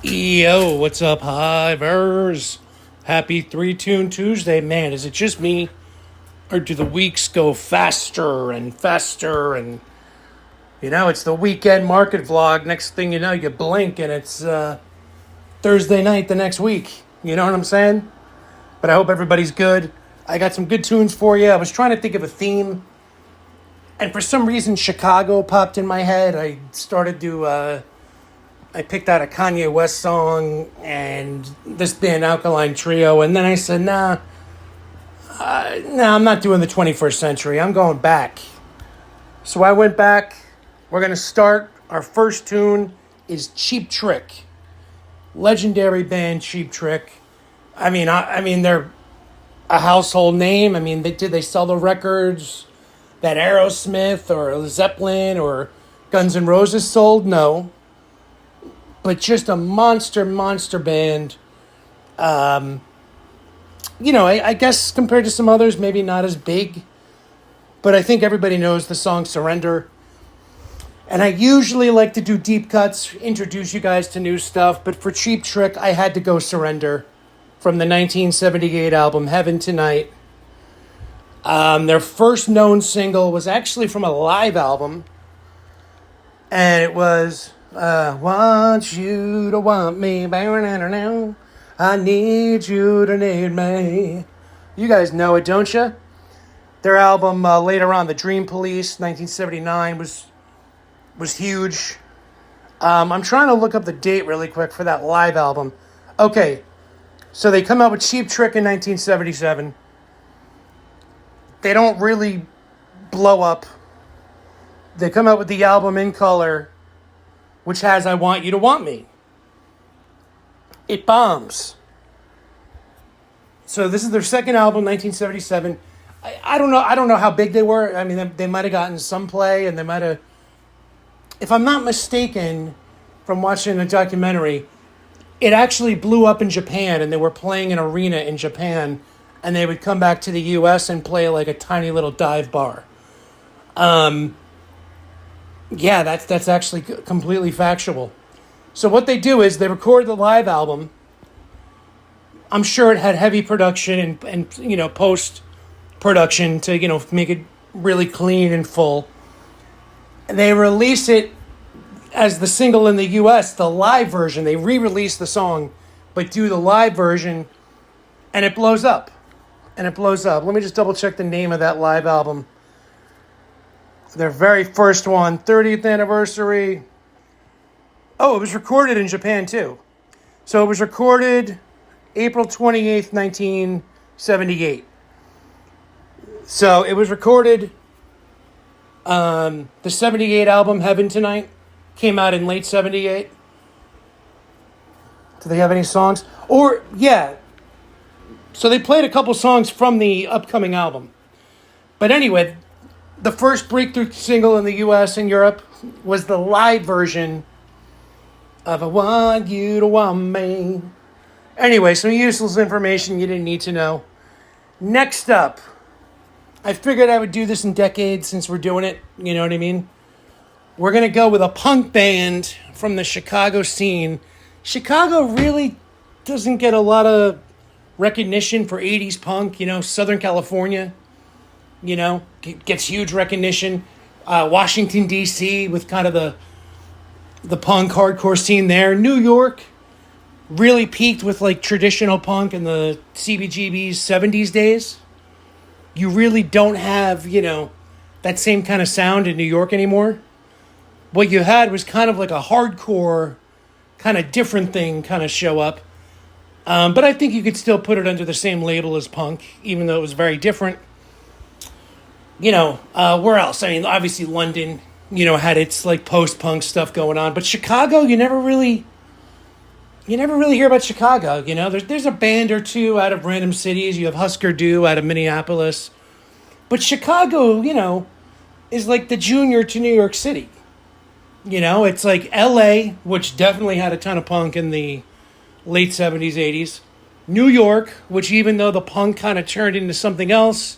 Yo, what's up, Hivers? Happy ThreeTuneTuesday, man. Is it just me, or do the weeks go faster and faster? And it's the weekend market vlog. Next thing you know, you blink and it's Thursday night the next week. You know what I'm saying? But I hope everybody's good. I got some good tunes for you. I was trying to think of a theme, and for some reason, Chicago popped in my head. I picked out a Kanye West song and this band Alkaline Trio, and then I said, I'm not doing the 21st century. I'm going back. So I went back. We're going to start. Our first tune is Cheap Trick. Legendary band Cheap Trick. I mean, they're a household name. I mean, did they sell the records that Aerosmith or Zeppelin or Guns N' Roses sold? No. But just a monster band. I guess compared to some others, maybe not as big. But I think everybody knows the song Surrender. And I usually like to do deep cuts, introduce you guys to new stuff. But for Cheap Trick, I had to go Surrender from the 1978 album Heaven Tonight. Their first known single was actually from a live album. And it was... want you to want me, I need you to need me. You guys know it, don't you? Their album later on, The Dream Police, 1979, was huge. I'm trying to look up the date really quick for that live album. Okay, so they come out with Cheap Trick in 1977. They don't really blow up. They come out with the album In Color, which has I Want You to Want Me. It bombs. So this is their second album, 1977. I don't know how big they were. I mean, they might have gotten some play, and they might have... If I'm not mistaken, from watching a documentary, it actually blew up in Japan, and they were playing an arena in Japan, and they would come back to the U.S. and play like a tiny little dive bar. Yeah, that's actually completely factual. So what they do is they record the live album. I'm sure it had heavy production and post-production to, make it really clean and full. And they release it as the single in the U.S., the live version. They re-release the song, but do the live version, and it blows up. Let me just double-check the name of that live album. Their very first one, 30th anniversary. Oh, it was recorded in Japan, too. So it was recorded April 28th, 1978. So it was recorded, the 78 album, Heaven Tonight, came out in late 78. Do they have any songs? So they played a couple songs from the upcoming album. But anyway... The first breakthrough single in the U.S. and Europe was the live version of I Want You to Want Me. Anyway, some useless information you didn't need to know. Next up, I figured I would do this in decades since we're doing it. You know what I mean? We're going to go with a punk band from the Chicago scene. Chicago really doesn't get a lot of recognition for 80s punk. Southern California. Gets huge recognition. Washington, D.C. with kind of the punk hardcore scene there. New York really peaked with like traditional punk in the CBGB's 70s days. You really don't have, that same kind of sound in New York anymore. What you had was kind of like a hardcore, kind of different thing kind of show up. But I think you could still put it under the same label as punk, even though it was very different. Where else? I mean, obviously London, had its like post-punk stuff going on, but Chicago, you never really hear about Chicago. There's a band or two out of random cities. You have Husker Du out of Minneapolis, but Chicago, is like the junior to New York City. It's like L.A., which definitely had a ton of punk in the late 70s, 80s. New York, which even though the punk kind of turned into something else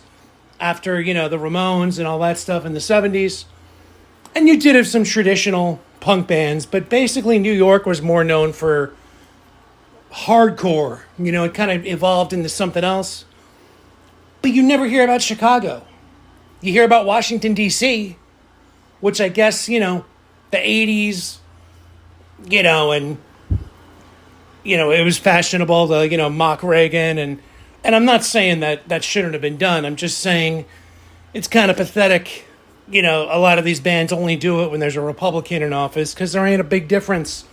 after, the Ramones and all that stuff in the 70s. And you did have some traditional punk bands, but basically New York was more known for hardcore. It kind of evolved into something else. But you never hear about Chicago. You hear about Washington, D.C., which I guess, the 80s, and, it was fashionable to, mock Reagan. And I'm not saying that shouldn't have been done. I'm just saying it's kind of pathetic. A lot of these bands only do it when there's a Republican in office because there ain't a big difference.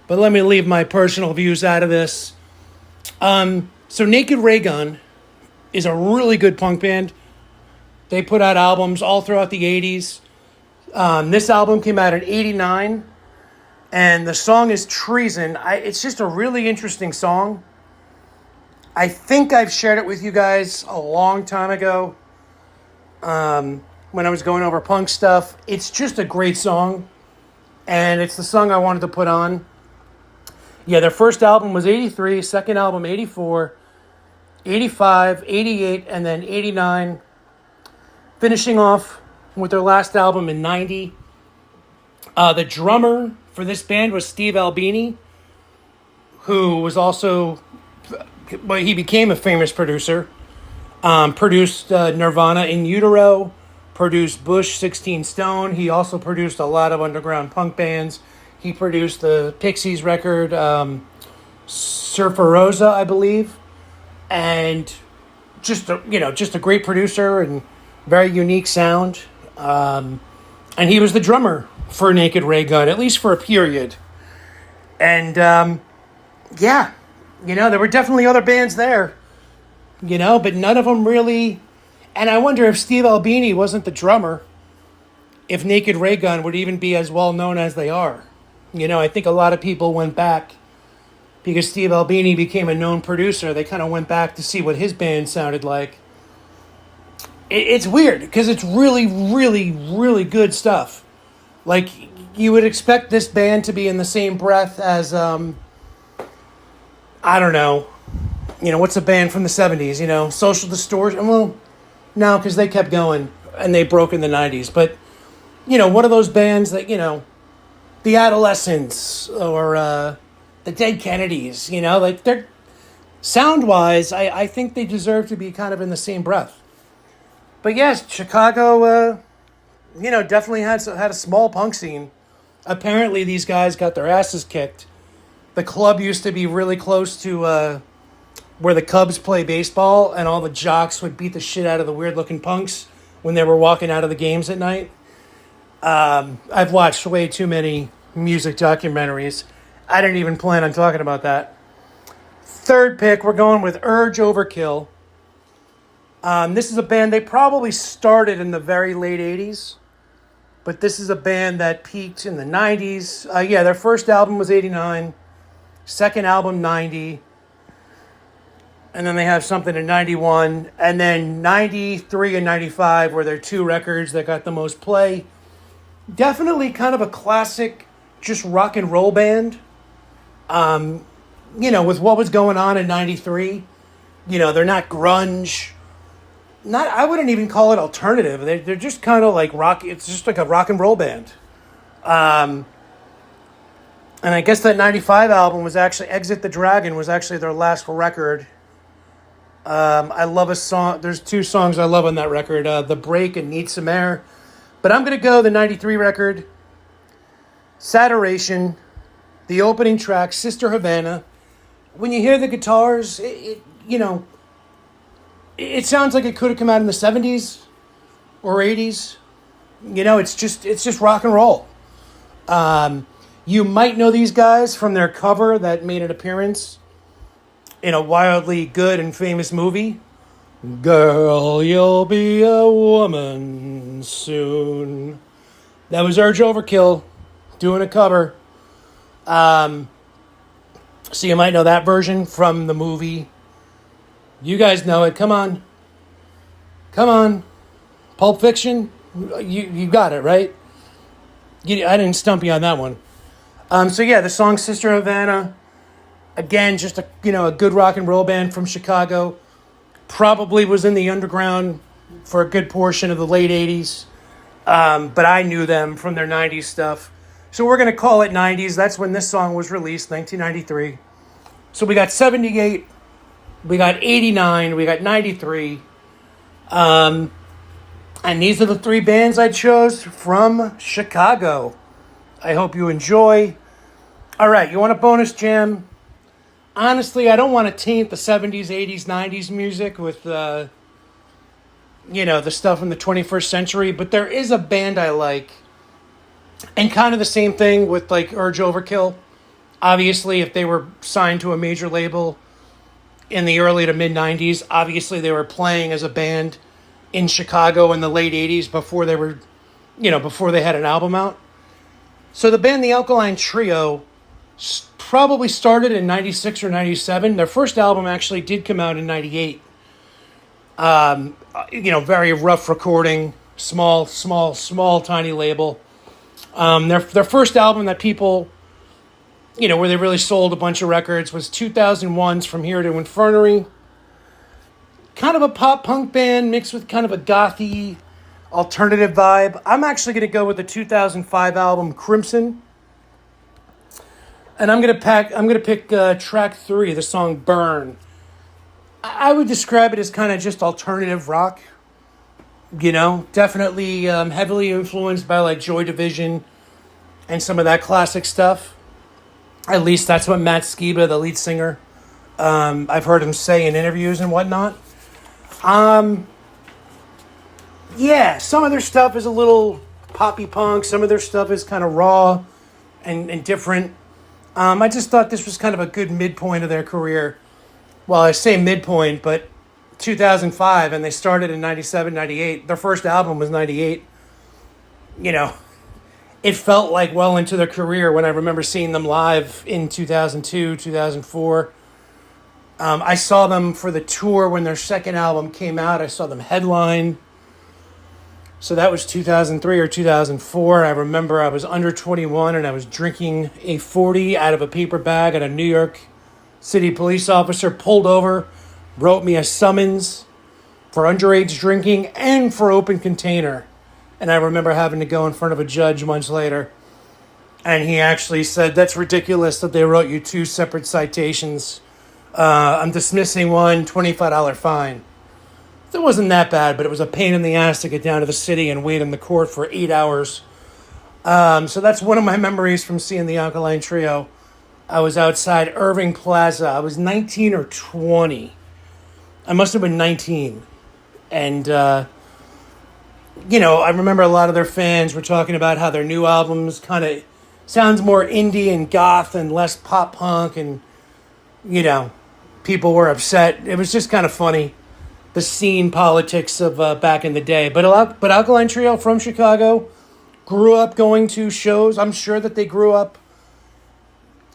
But let me leave my personal views out of this. So Naked Raygun is a really good punk band. They put out albums all throughout the 80s. This album came out in 89. And the song is Treason. It's just a really interesting song. I think I've shared it with you guys a long time ago when I was going over punk stuff. It's just a great song. And it's the song I wanted to put on. Yeah, their first album was 83, second album 84, 85, 88, and then 89. Finishing off with their last album in 90. The drummer for this band was Steve Albini, who was also, well, he became a famous producer. Produced Nirvana In Utero, produced Bush 16 Stone. He also produced a lot of underground punk bands. He produced the Pixies record, Surfer Rosa, I believe. And just a great producer and very unique sound. And he was the drummer for Naked Raygun, at least for a period. And, there were definitely other bands there, but none of them really. And I wonder if Steve Albini wasn't the drummer, if Naked Raygun would even be as well known as they are. I think a lot of people went back because Steve Albini became a known producer. They kind of went back to see what his band sounded like. It's weird because it's really, really, really good stuff. Like, you would expect this band to be in the same breath as, I don't know, what's a band from the 70s, Social Distortion? Well, no, because they kept going and they broke in the 90s. But, one of those bands that, the Adolescents or the Dead Kennedys, like they're sound-wise, I think they deserve to be kind of in the same breath. But yes, Chicago, definitely had a small punk scene. Apparently these guys got their asses kicked. The club used to be really close to where the Cubs play baseball, and all the jocks would beat the shit out of the weird-looking punks when they were walking out of the games at night. I've watched way too many music documentaries. I didn't even plan on talking about that. Third pick, we're going with Urge Overkill. This is a band, they probably started in the very late 80s, but this is a band that peaked in the 90s. Their first album was 89, second album 90, and then they have something in 91, and then 93 and 95 were their two records that got the most play. Definitely kind of a classic, just rock and roll band. With what was going on in 93, they're not grunge. I wouldn't even call it alternative. They're just kind of like rock. It's just like a rock and roll band. And I guess that 95 album was actually, Exit the Dragon was actually their last record. I love a song. There's two songs I love on that record, The Break and Need Some Air. But I'm going to go the 93 record, Saturation, the opening track, Sister Havana. When you hear the guitars, it sounds like it could have come out in the 70s or 80s. It's just rock and roll. You might know these guys from their cover that made an appearance in a wildly good and famous movie. Girl, you'll be a woman soon. That was Urge Overkill doing a cover. So you might know that version from the movie. You guys know it. Come on. Pulp Fiction. You got it, right? I didn't stump you on that one. The song Sister Havana. Again, just a good rock and roll band from Chicago. Probably was in the underground for a good portion of the late 80s. But I knew them from their 90s stuff. So we're going to call it 90s. That's when this song was released, 1993. So we got 78, we got 89, we got 93. And these are the three bands I chose from Chicago. I hope you enjoy. All right, you want a bonus jam? Honestly, I don't want to taint the 70s, 80s, 90s music with, the stuff in the 21st century, but there is a band I like. And kind of the same thing with, like, Urge Overkill. Obviously, if they were signed to a major label in the early to mid-90s, obviously they were playing as a band in Chicago in the late 80s before they were, before they had an album out. So the band, the Alkaline Trio, probably started in 96 or 97. Their first album actually did come out in 98. Very rough recording, small, tiny label. Their first album that people, where they really sold a bunch of records was 2001's From Here to Infirmary. Kind of a pop-punk band mixed with kind of a gothy alternative vibe. I'm actually going to go with the 2005 album Crimson. And I'm going to pick track 3, the song Burn. I would describe it as kind of just alternative rock. Definitely heavily influenced by like Joy Division and some of that classic stuff. At least that's what Matt Skiba, the lead singer, I've heard him say in interviews and whatnot. Some of their stuff is a little poppy punk. Some of their stuff is kind of raw and different. I just thought this was kind of a good midpoint of their career. Well, I say midpoint, but 2005, and they started in 97, 98. Their first album was 98. It felt like well into their career when I remember seeing them live in 2002, 2004. I saw them for the tour when their second album came out. I saw them headline. So that was 2003 or 2004. I remember I was under 21 and I was drinking a 40 out of a paper bag, and a New York City police officer pulled over, wrote me a summons for underage drinking and for open container. And I remember having to go in front of a judge months later. And he actually said, "That's ridiculous that they wrote you 2 separate citations. I'm dismissing one, $25 fine." It wasn't that bad, but it was a pain in the ass to get down to the city and wait in the court for 8 hours. So that's one of my memories from seeing the Alkaline Trio. I was outside Irving Plaza. I was 19 or 20. I must have been 19. And, I remember a lot of their fans were talking about how their new albums kind of sounds more indie and goth and less pop punk. And, people were upset. It was just kind of funny, the scene politics of back in the day. But Alkaline Trio from Chicago grew up going to shows. I'm sure that they grew up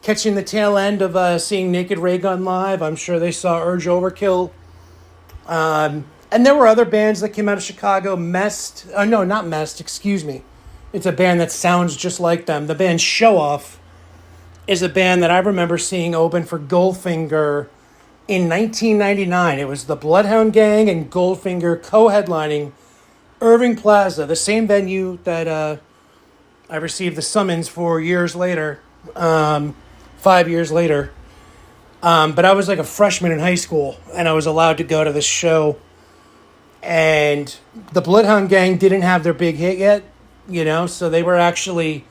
catching the tail end of seeing Naked Ray Gun live. I'm sure they saw Urge Overkill. And there were other bands that came out of Chicago. Not Mest, excuse me. It's a band that sounds just like them. The band Show Off is a band that I remember seeing open for Goldfinger in 1999. It was the Bloodhound Gang and Goldfinger co-headlining Irving Plaza, the same venue that I received the summons for years later, 5 years later. But I was like a freshman in high school, and I was allowed to go to this show. And the Bloodhound Gang didn't have their big hit yet, so they were actually,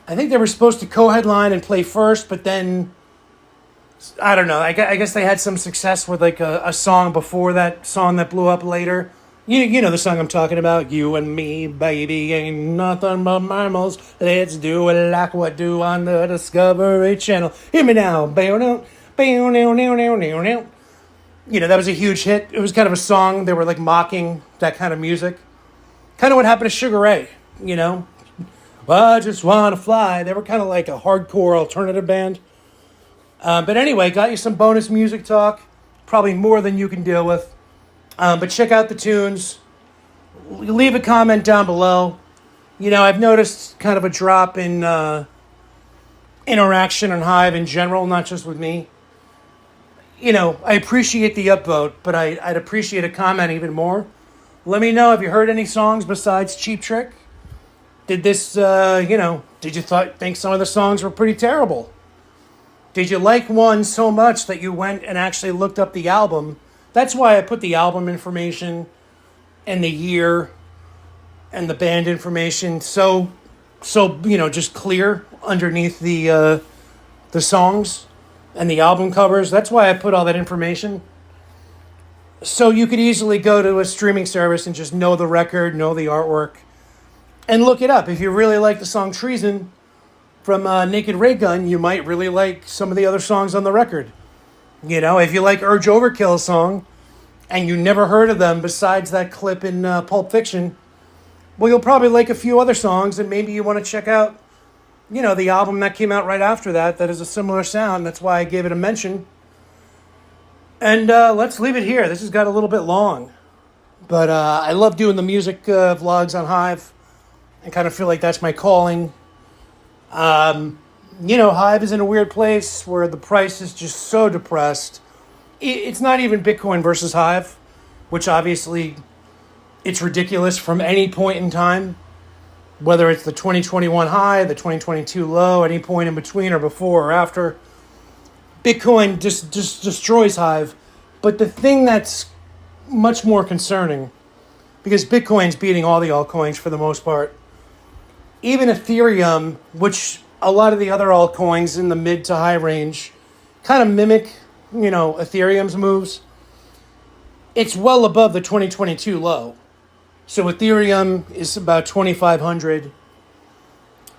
I think they were supposed to co-headline and play first, but then, I don't know, I guess they had some success with like a song before that song that blew up later. You know the song I'm talking about. You and me, baby, ain't nothing but mammals. Let's do it like what do on the Discovery Channel. Hear me now. That was a huge hit. It was kind of a song. They were like mocking that kind of music. Kind of what happened to Sugar Ray, Well, I just want to fly. They were kind of like a hardcore alternative band. But anyway, got you some bonus music talk. Probably more than you can deal with. But check out the tunes. Leave a comment down below. I've noticed kind of a drop in interaction on Hive in general, not just with me. I appreciate the upvote, but I'd appreciate a comment even more. Let me know, have you heard any songs besides Cheap Trick? Did this, did you think some of the songs were pretty terrible? Did you like one so much that you went and actually looked up the album? That's why I put the album information and the year and the band information so just clear underneath the songs and the album covers. That's why I put all that information. So you could easily go to a streaming service and just know the record, know the artwork, and look it up. If you really like the song Treason from Naked Ray Gun, you might really like some of the other songs on the record. If you like Urge Overkill's song and you never heard of them besides that clip in Pulp Fiction, well, you'll probably like a few other songs, and maybe you want to check out, the album that came out right after that has a similar sound. That's why I gave it a mention. And let's leave it here. This has got a little bit long. But I love doing the music vlogs on Hive. I kind of feel like that's my calling. Hive is in a weird place where the price is just so depressed. It's not even Bitcoin versus Hive, which obviously it's ridiculous from any point in time, whether it's the 2021 high, the 2022 low, any point in between or before or after. Bitcoin just destroys Hive. But the thing that's much more concerning, because Bitcoin's beating all the altcoins for the most part, even Ethereum, which a lot of the other altcoins in the mid to high range kind of mimic, Ethereum's moves, it's well above the 2022 low. So Ethereum is about 2,500.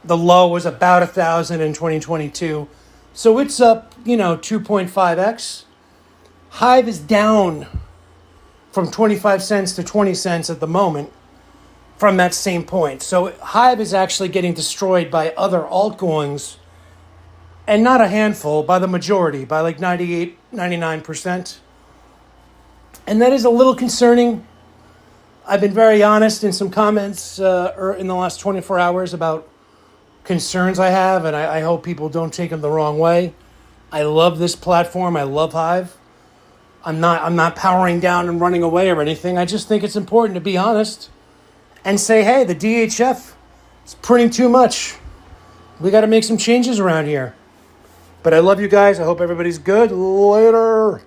The low was about 1,000 in 2022. So it's up, 2.5x. Hive is down from 25 cents to 20 cents at the moment from that same point. So Hive is actually getting destroyed by other altcoins, and not a handful, by the majority, by like 98, 99%. And that is a little concerning. I've been very honest in some comments in the last 24 hours about concerns I have, and I hope people don't take them the wrong way. I love this platform. I love Hive. I'm not powering down and running away or anything. I just think it's important to be honest and say, hey, the DHF is printing too much. We got to make some changes around here. But I love you guys. I hope everybody's good. Later.